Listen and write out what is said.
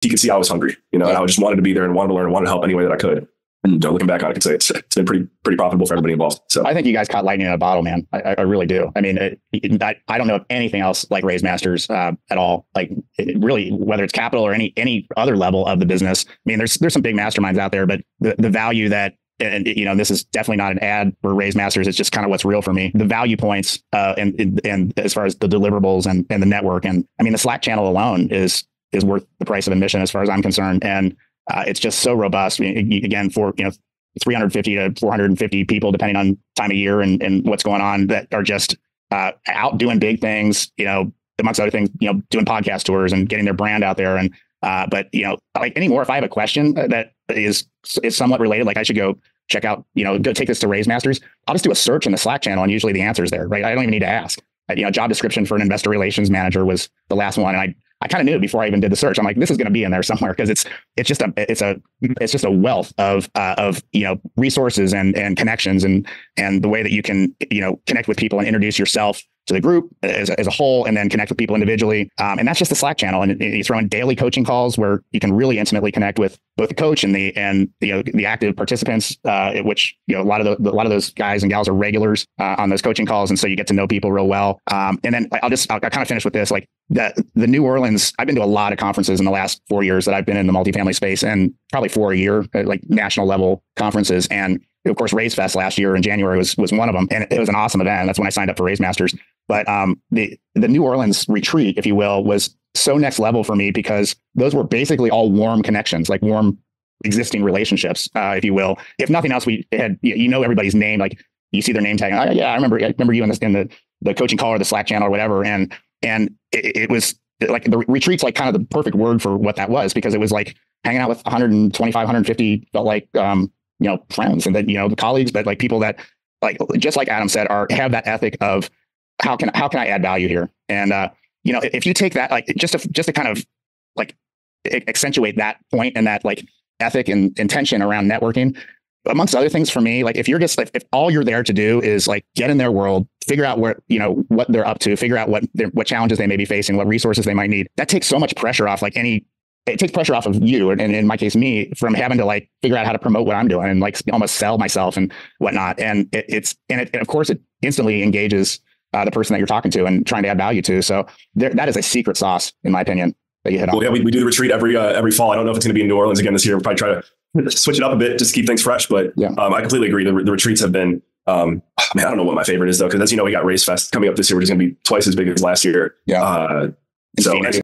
he could see I was hungry, and I just wanted to be there and wanted to learn and wanted to help any way that I could. And looking back on it, I could say it's been pretty profitable for everybody involved. So I think you guys caught lightning in a bottle, man. I really do. I mean, I don't know of anything else like RaiseMasters at all. Like really, whether it's capital or any other level of the business. I mean, there's some big masterminds out there, but the value that, and this is definitely not an ad for RaiseMasters. It's just kind of what's real for me. The value points and as far as the deliverables and the network, and I mean, the Slack channel alone is worth the price of admission as far as I'm concerned. And it's just so robust. I mean, again, for 350 to 450 people, depending on time of year and what's going on, that are just out doing big things. Amongst other things, doing podcast tours and getting their brand out there. And but like anymore, if I have a question that is somewhat related, like I should go check out, go take this to RaiseMasters, I'll just do a search in the Slack channel, and usually the answer is there, right? I don't even need to ask. Job description for an investor relations manager was the last one, and I kind of knew it before I even did the search. I'm like, this is going to be in there somewhere, because it's just a wealth of resources and connections and the way that you can connect with people and introduce yourself to the group as a whole, and then connect with people individually. And that's just the Slack channel. And you throw in daily coaching calls where you can really intimately connect with both the coach and the active participants, which a lot of those guys and gals are regulars on those coaching calls, and so you get to know people real well. And then I'll kind of finish with this, like the New Orleans. I've been to a lot of conferences in the last 4 years that I've been in the multifamily space, and probably 4 a year, like national level conferences. And of course, RaiseFest last year in January was one of them, and it was an awesome event. That's when I signed up for RaiseMasters. But the New Orleans retreat, if you will, was so next level for me, because those were basically all warm connections, like warm existing relationships, if you will. If nothing else, we had everybody's name, like you see their name tag. Oh, yeah, I remember you in the coaching call or the Slack channel or whatever, and it was like the retreat's like kind of the perfect word for what that was, because it was like hanging out with 125, 150 felt like friends, and then the colleagues, but like people that, like just like Adam said, have that ethic of how can I add value here? And if you take that, like just to kind of like accentuate that point and that like ethic and intention around networking, amongst other things for me, like if you're just like, if all you're there to do is like get in their world, figure out where, what they're up to, figure out what challenges they may be facing, what resources they might need, that takes so much pressure off, it takes pressure off of you, and in my case, me, from having to like figure out how to promote what I'm doing and like almost sell myself and whatnot. And it of course it instantly engages the person that you're talking to and trying to add value to. So that is a secret sauce, in my opinion, that you hit on. Well, yeah, we do the retreat every fall. I don't know if it's going to be in New Orleans again this year. We'll probably try to switch it up a bit just to keep things fresh. But yeah, I completely agree. The retreats have been, man, I don't know what my favorite is though, because as you know, we got RaiseFest coming up this year, which is going to be twice as big as last year. Yeah. So